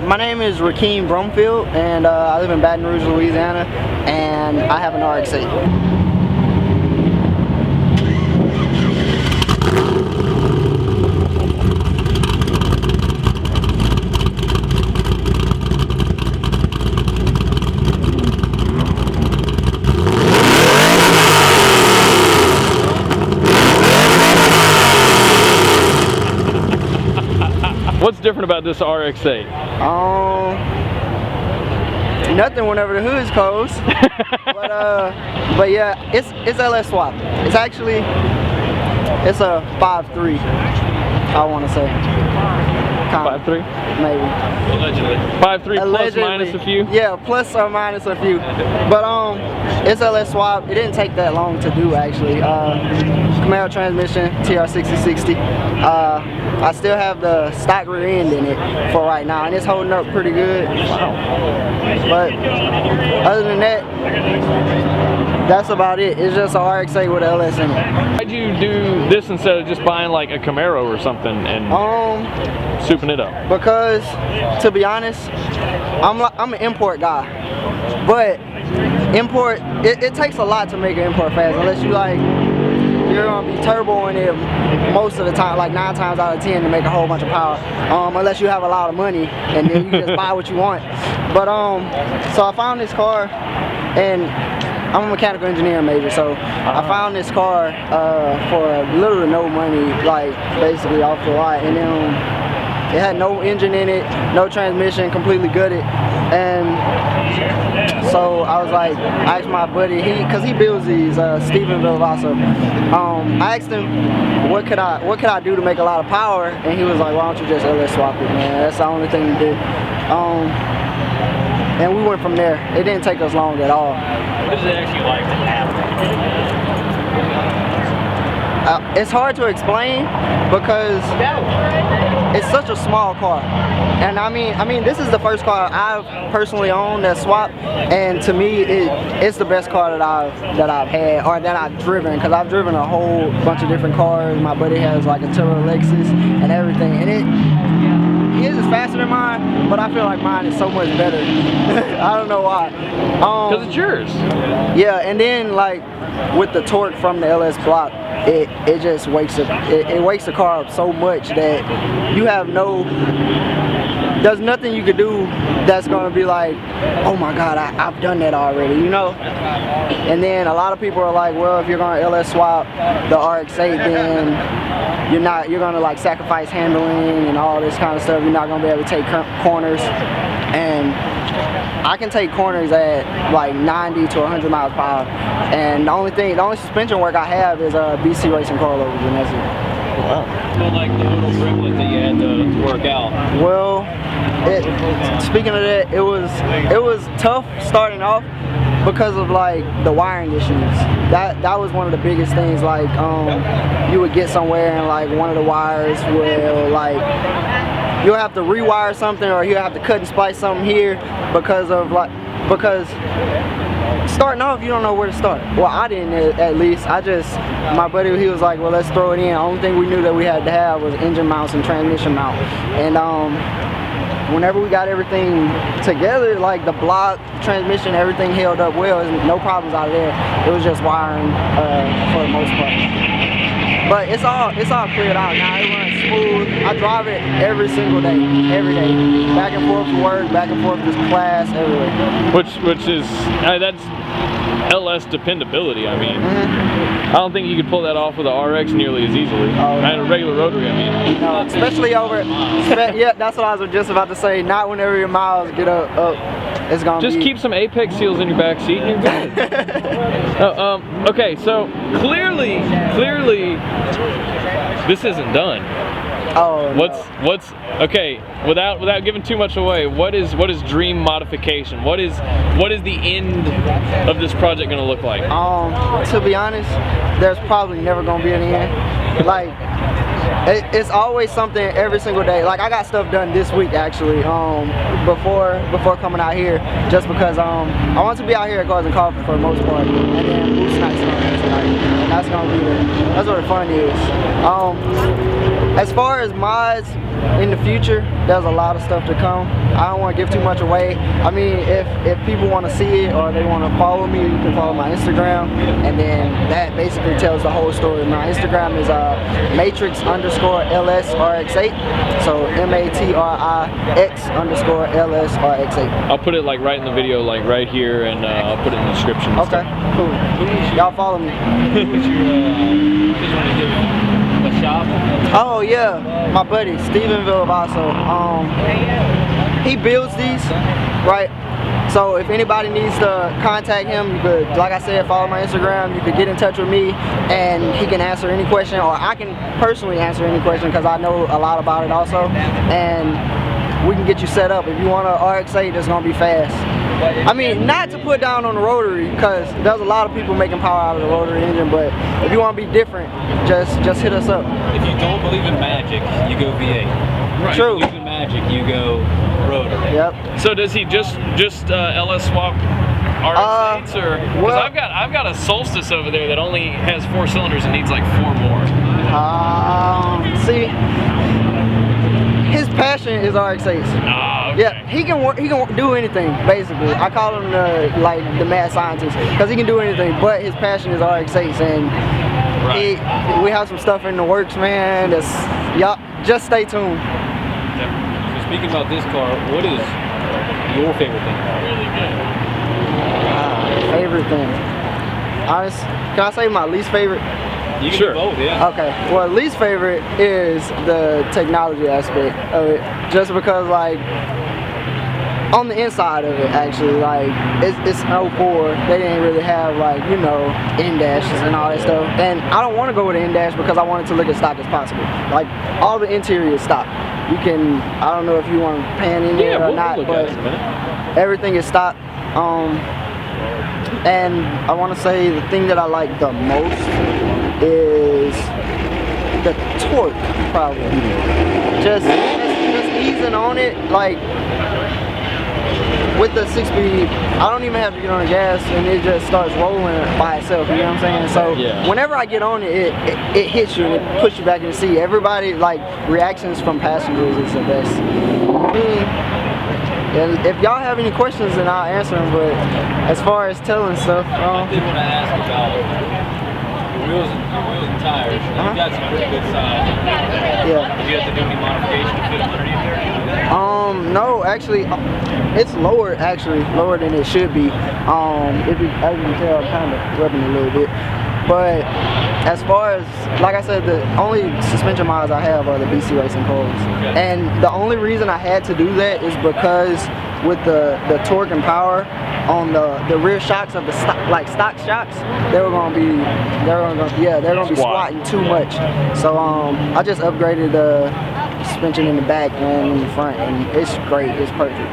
my name is Rakeem Bromfield, and I live in Baton Rouge, Louisiana, and I have an RX-8. What's different about this RX-8? Nothing whenever the hood's closed. but yeah, it's LS swap. It's actually a 5.3. I want to say. 5.3? Maybe. Allegedly. 5.3 plus minus a few? Yeah, plus or minus a few. But it's LS swap. It didn't take that long to do actually. Camaro transmission, TR6060. I still have the stock rear end in it for right now, and it's holding up pretty good. Wow. But other than that, that's about it. It's just a RX-8 with an LS in it. Why'd you do this instead of just buying like a Camaro or something and souping it up? Because, to be honest, I'm an import guy, but import it takes a lot to make an import fast unless you you're gonna be turboing it most of the time, like 9 times out of 10 to make a whole bunch of power, unless you have a lot of money and then you just buy what you want. But so I found this car, and I'm a mechanical engineering major, so I found this car for little to no money, like basically off the lot, and then it had no engine in it, no transmission, completely gutted. And so I was like, I asked my buddy, cause he builds these, Steven Villavasso. I asked him, what could I do to make a lot of power? And he was like, why don't you just LS swap it, man? That's the only thing to do. And we went from there. It didn't take us long at all. What is it actually like to have? It's hard to explain because it's such a small car, and I mean this is the first car I've personally owned that swap, and to me it's the best car that I've had or that I've driven, because I've driven a whole bunch of different cars. My buddy has like a Turbo Lexus and everything, and his is faster than mine, but I feel like mine is so much better. I don't know why. Because it's yours. Yeah, and then like with the torque from the LS block, it just wakes the car up so much that you have there's nothing you could do that's gonna be like, oh my god, I've done that already, you know? And then a lot of people are like, well, if you're gonna LS swap the RX-8, then you're gonna like sacrifice handling and all this kind of stuff. You're not gonna be able to take corners, and I can take corners at like 90 to 100 miles per hour, and the only suspension work I have is BC racing coilovers, and that's it. Wow. So like the little driblet that you had to work out. Well, speaking of that, it was tough starting off because of like the wiring issues. That was one of the biggest things. Like you would get somewhere and like one of the wires will like, you'll have to rewire something, or you'll have to cut and splice something here because starting off you don't know where to start. Well, I didn't, at least. My buddy, he was like, well, let's throw it in. The only thing we knew that we had to have was engine mounts and transmission mount. And whenever we got everything together, like the block, transmission, everything held up well. There's no problems out of there. It was just wiring for the most part. But it's all cleared out now. It runs smooth. I drive it every single day, every day, back and forth to work, back and forth to class, everywhere. Which is that's LS dependability. I mean, I don't think you could pull that off with an RX nearly as easily. And a regular rotary, I mean. No, especially over. Yeah, that's what I was just about to say. Not whenever your miles get up. It's gonna just keep some Apex seals in your back seat and you're good. Okay, so clearly this isn't done. Oh. What's okay? Without giving too much away, what is dream modification? What is the end of this project going to look like? To be honest, there's probably never going to be an end. Like, it's always something every single day. Like, I got stuff done this week actually, before coming out here, just because I want to be out here at Cars and Coffee for the most part, and then boost nights tonight, and that's gonna be that's where the fun is. As far as mods, in the future, there's a lot of stuff to come. I don't want to give too much away. I mean, if people want to see it or they want to follow me, you can follow my Instagram, and then that basically tells the whole story. My Instagram is matrix_LS_RX8, so MATRIX_LS_RX8. I'll put it like right in the video, like right here, and I'll put it in the description. And okay, stuff. cool. Y'all follow me. Oh yeah, my buddy Steven Villavaso. He builds these, right? So if anybody needs to contact him, you could, like I said, follow my Instagram. You could get in touch with me, and he can answer any question, or I can personally answer any question because I know a lot about it also. And we can get you set up. If you want an RX-8 that's gonna be fast. I mean, not to put down on the rotary, because there's a lot of people making power out of the rotary engine, but if you want to be different, just hit us up. If you don't believe in magic, you go V8. Right. True. If you believe in magic, you go rotary. Yep. So does he just LS swap RX-8s, or because well, I've got a Solstice over there that only has 4 cylinders and needs like 4 more. See, his passion is RX-8s. Oh, okay. Yeah, he can do anything basically. I call him the mad scientist because he can do anything. But his passion is RX-8s, and we have some stuff in the works, man. Y'all just stay tuned. So speaking about this car, what is your favorite thing? Favorite thing? Honest, can I say my least favorite? You can Sure. do both, yeah. Okay, well, least favorite is the technology aspect of it, just because like on the inside of it, actually, like it's 04, they didn't really have like, you know, in-dashes and all that stuff, and I don't want to go with an in-dash because I want it to look as stock as possible. Like all the interior is stock. You can, I don't know if you want to pan in there or not, but everything is stock. And I want to say the thing that I like the most is the torque, probably. Just easing on it, like with the 6-speed, I don't even have to get on the gas, and it just starts rolling by itself. You know what I'm saying? So whenever I get on it, it hits you and it pushes you back in the seat. Everybody, like, reactions from passengers is the best. And if y'all have any questions, then I'll answer them. But as far as telling stuff, I did want to ask about wheels and tires. You got some pretty good size. yeah. Did you have to do any modification to fit them underneath there? No, actually, it's lower than it should be. If you, as you can tell, I'm kind of rubbing a little bit. But as far as, like I said, the only suspension mods I have are the BC Racing coils. And the only reason I had to do that is because with the torque and power on the rear shocks of the stock shocks, they're gonna be squatting too much. So I just upgraded the suspension in the back and in the front, and it's great. It's perfect.